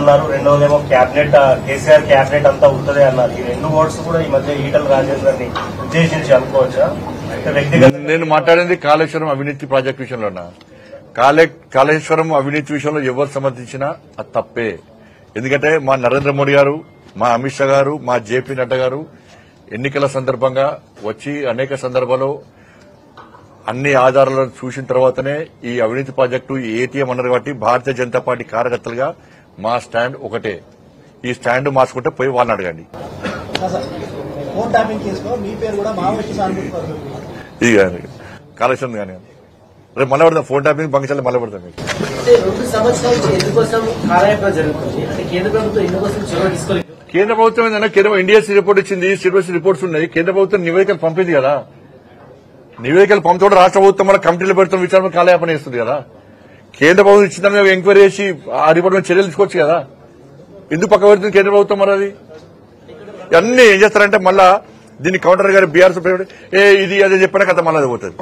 అన్నారు, రెండోదేమో cabinet KCR cabinet అంతా ఉంటుంది అన్నారు. ఈ రెండు ఓట్స్ కూడా ఈ మధ్య ఈటల రాజేందర్ని ఉద్దేశించి అనుకోవచ్చా? నేను మాట్లాడింది కాళేశ్వరం అవినీతి ప్రాజెక్టు విషయంలోనా? కాళేశ్వరం అవినీతి విషయంలో ఎవరు సమర్థించినా అది తప్పే. ఎందుకంటే మా నరేంద్ర మోడీ గారు, మా అమిత్ షా గారు, మా జేపీ నడ్డా గారు ఎన్నికల సందర్భంగా వచ్చి అనేక సందర్భాల్లో అన్ని ఆధారాలను చూసిన తర్వాతనే ఈ అవినీతి ప్రాజెక్టు ఏటీఎం అన్నారు. కాబట్టి భారతీయ జనతా పార్టీ కార్యకర్తలుగా మా స్టాండ్ ఒకటే. ఈ స్టాండ్ మార్చుకుంటే పోయి వాళ్ళని అడగండి. ఇది కానీ కాళేశ్వరం కానీ రేపు మళ్ళీ పడతాం. ఫోన్ ట్యాపింగ్ బంకించాలి, మళ్ళీ పడతాం. కేంద్ర ప్రభుత్వం ఏంటంటే కేంద్ర ఇండియాస్ రిపోర్ట్ ఇచ్చింది, సిరోస్ రిపోర్ట్స్ ఉన్నాయి. కేంద్ర ప్రభుత్వం నివేదికలు పంపింది కదా. నివేదికలు పంపుతూ రాష్ట్ర ప్రభుత్వం మన కమిటీలు పెడుతున్న విచారణ కాలయాపన చేస్తుంది కదా. కేంద్ర ప్రభుత్వం ఇచ్చిన ఎంక్వైరీ చేసి ఆ రిపోర్ట్ మీద చర్యలు తీసుకోవచ్చు కదా. ఎందుకు పక్క పెడుతుంది కేంద్ర ప్రభుత్వం? మరి అది అన్ని ఏం చేస్తారంటే మళ్ళా దీన్ని కౌంటర్ గారు బీఆర్ఎస్ ఇది అదే చెప్పినా కథ మళ్ళీ అది పోతుంది.